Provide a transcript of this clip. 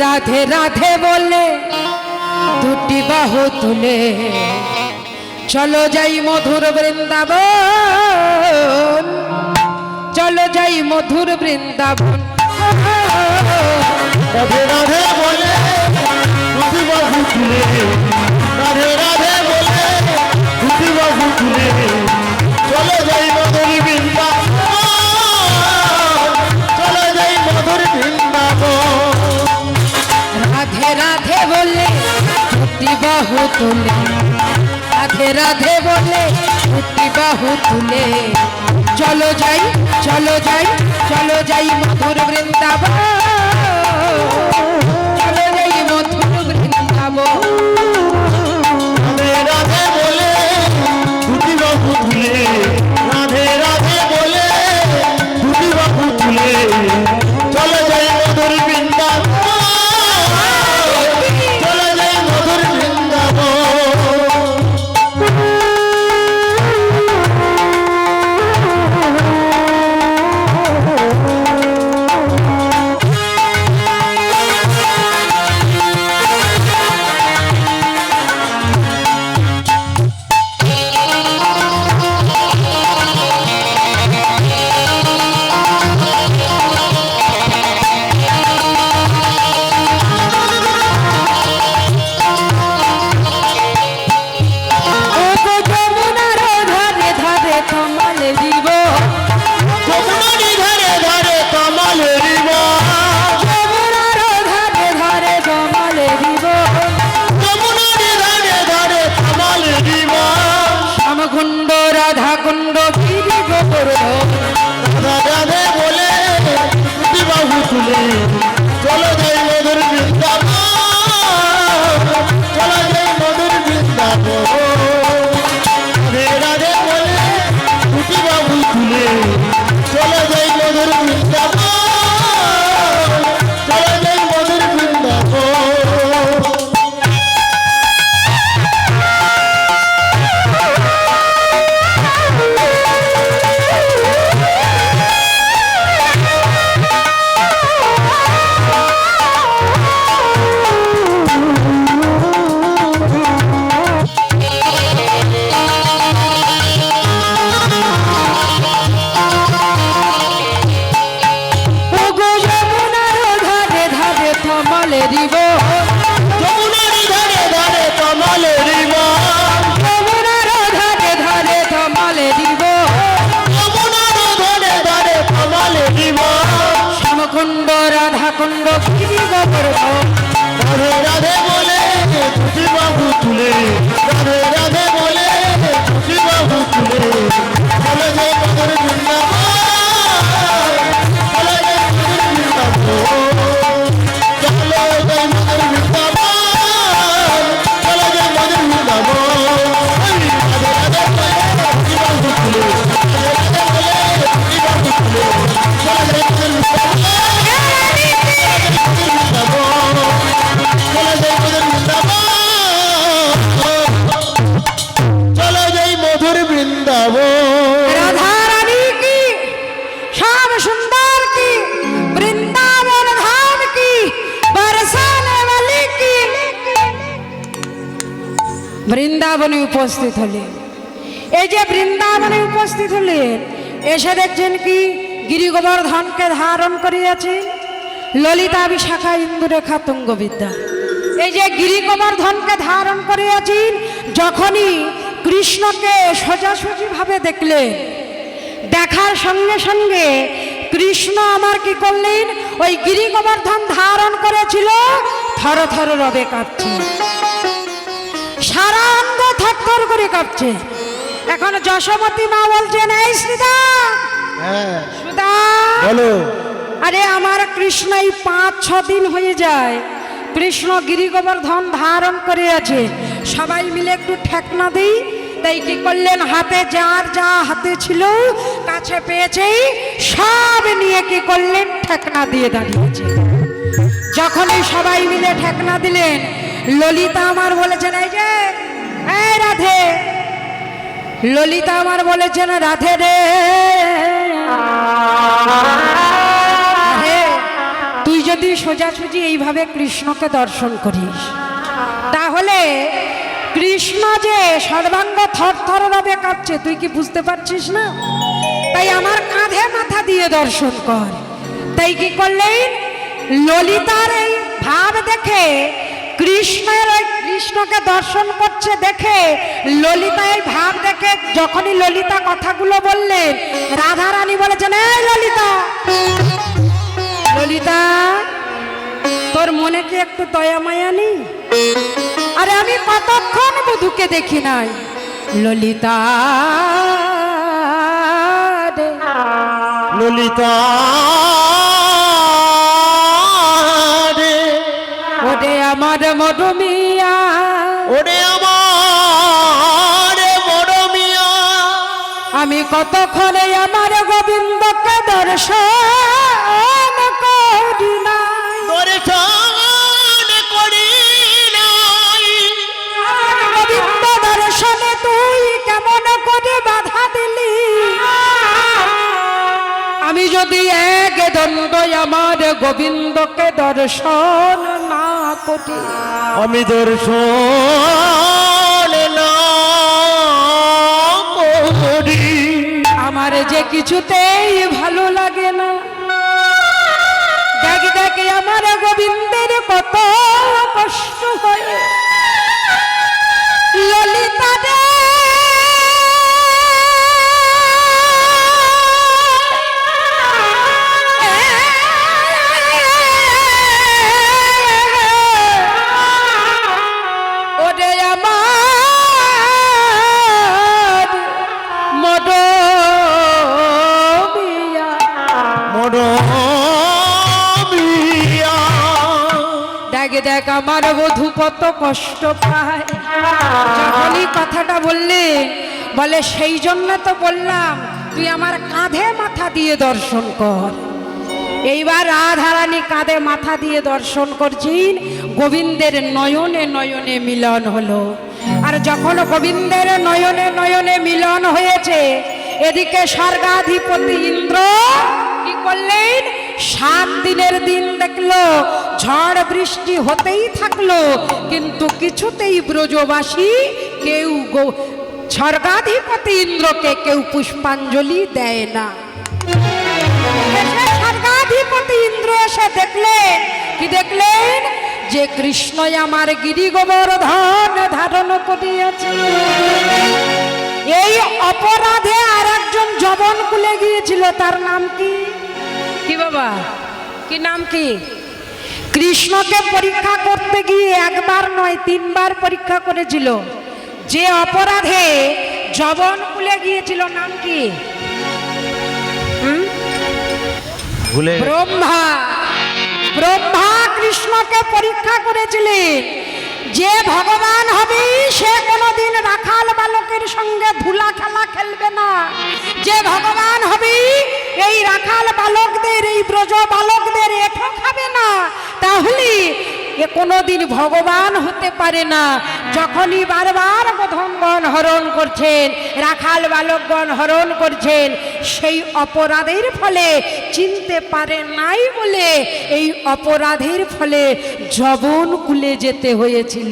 রাধে রাধে বলে দুটি বাহু তুলে চলো যাই মধুর বৃন্দাবন, চলো যাই মধুর বৃন্দাবন। রাধে রাধে বলে দুটি বাহু তুলে, রাধে রাধে বলে দুটি বাহু তুলে চলো যাই মধুর বৃন্দাবন, চলো যাই মধুর বৃন্দাবন। রাধে রাধে বলে দুটি বাহু তুলে, রাধে রাধে বলে দুটি বাহু তুলে চলো যাই, চলো যাই, চলো যাই মধুর বৃন্দাবন, চলো যাই মধুর বৃন্দাবন। রাধে রাধে বলে দুটি বাহু তুলে, রাধে রাধে বলে দুটি বাহু তুলে চলো যাই মধুর বৃন্দাবন, চলো যাই মধুর বৃন্দাবন। রাধা কুণ্ড গিরি গোবর্ধন, রাধা রাধে বলে দুটি বাহু তুলে চলো যাই মধুর বৃন্দাবন, চলো যাই মধুর বৃন্দাবন। রাধে রাধে বলে দুটি বাহু তুলে চলো যাই মধুর বৃন্দাবন, চলো যাই মধুর বৃন্দাবন। কুণ্ড রাধা কুণ্ড গিরি গোবর্ধন, রাধে রাধে বলে দুটি বাহু তুলে, রাধে রাধে বলে দুটি বাহু তুলে চলো যাই মধুর বৃন্দাবন, চলো যাই মধুর বৃন্দাবন, চলো যাই মধুর বৃন্দাবন, চলো যাই মধুর বৃন্দাবন। রাধে রাধে বলে দুটি বাহু তুলে, রাধে রাধে বলে দুটি বাহু তুলে চলো যাই মধুর বৃন্দাবন, চলো যাই মধুর বৃন্দাবন। রাধা রানী কি শ্যাম সুন্দর কি বৃন্দাবন ধাম কি বরসানে वाली কি। বৃন্দাবনে উপস্থিত হলেন, এই যে বৃন্দাবনে উপস্থিত হলেন এসে দেখছেন কি গিরি গোবর্ধনকে ধারণ করিয়াছেন ললিতা বিশাখা ইন্দুরেখা তুঙ্গবিদ্যা। এই যে গিরি গোবর্ধনকে ধারণ করিয়াছেন, যখনই কৃষ্ণকে সোজাসুজি ভাবে দেখলেন, দেখার সঙ্গে সঙ্গে কৃষ্ণ আমার কি করলেন, ওই গিরি গোবর্ধন ধারণ করেছিল থর থর রবে কাঁপছে, সারা অঙ্গ থরথর করে কাঁপছে। এখন যশোমতী মা বলছেন, এই শ্রীদা সুদা বলো, আরে আমার কৃষ্ণ এই 5-6 দিন হয়ে যায় কৃষ্ণ গিরি গোবর্ধন ধারণ করে আছে, সবাই মিলে একটু ঠেকনা দিই। তাই কি করলেন, হাতে যার যা হাতে ছিল কাছে পেয়েছে সব নিয়ে কি করলেন ঠেকনা দিয়ে দাঁড়িয়েছে। যখনই সবাই মিলে ঠেকনা দিলেন, ললিতা আমার বলেছেন, এই যে এই রাধে, ললিতা আমার বলেছেন, রাধে রে যদি সোজাসুজি এইভাবে কৃষ্ণকে দর্শন করিস, তাহলে কৃষ্ণ যে সর্বাঙ্গ থরথর রবে কাঁপছে, তুই কি বুঝতে পারছিস না? তাই আমার কাঁধে মাথা দিয়ে দর্শন কর। তাই কি করলেন, ললিতার এই ভাব দেখে, কৃষ্ণকে দর্শন করছে দেখে, ললিতা এই ভাব দেখে যখনই ললিতা কথাগুলো বললেন, রাধারানী বলেছেন, এই ললিতা, ললিতা, তোর মনে কি একটু দয়া মায়া নেই? আরে আমি কতক্ষণ বধূকে দেখি নাই। ললিতা রে, ললিতা রে, ওরে আমার মধুমিয়া, ওরে আমার মরমিয়া, আমি কতক্ষণে আমার গোবিন্দকে দর্শন করি নাই। দর্শন করি নাই, গোবিন্দ দর্শনে তুই কেমন করে বাধা দিলি? আমি যদি এক দণ্ড আমার গোবিন্দকে দর্শন না করি, আমি দর্শন না করি, আমার যে কিছুতেই ভালো লাগে না। দেখ দেখ আমার গোবিন্দের কত কষ্ট হয়। ললিতা রে, ওরে আমার মধুমিয়া, মরমিয়া, দেখ দেখ আমার বধূ কত কষ্ট পায়। যখনই কথাটা বললেন, বলে সেই জন্য তো বললাম তুই আমার কাঁধে মাথা দিয়ে দর্শন কর। এইবার রাধারানী কাঁধে মাথা দিয়ে দর্শন করছেন, গোবিন্দের নয়নে নয়নে মিলন হলো। আর যখন গোবিন্দের নয়নে নয়নে মিলন হয়েছে, এদিকে স্বর্গাধিপতি ইন্দ্র কি করলেন, 7 দিনের দিন দেখলো ঝড় বৃষ্টি হতেই থাকলো, কিন্তু কিছুতেই ব্রজবাসী কেউ স্বর্গাধিপতি ইন্দ্রকে কেউ পুষ্পাঞ্জলি দেয় না। স্বর্গাধিপতি ইন্দ্র এসে দেখলেন, কি দেখলেন, যে কৃষ্ণ আমার গিরি গোবর্ধন ধারণ করিয়াছে। এই অপরাধে আর একজন যবন কুলে গিয়েছিল, তার নাম কি? কি বাবা, কি নাম কি? কৃষ্ণকে পরীক্ষা করতে গিয়ে একবার নয় 3 বার পরীক্ষা করেছিল। যে অপরাধে যবন কুলে গিয়েছিল, নাম কি? ব্রহ্মা। ব্রহ্মা কৃষ্ণকে পরীক্ষা করেছিলেন, যে ভগবান হবে সে কোনোদিন রাখাল বালকের সঙ্গে ধুলা খেলা খেলবে না। যে ভগবান হবে এই রাখাল বালকদের, এই ব্রজ বালকদের এঠো খাবে না। তাহলে এ কোনোদিন ভগবান হতে পারে না। যখনই বারবার গোধনগণ হরণ করছেন, রাখাল বালকগণ হরণ করছেন, সেই অপরাধের ফলে চিনতে পারে নাই বলে এই অপরাধের ফলে যবন কুলে যেতে হয়েছিল।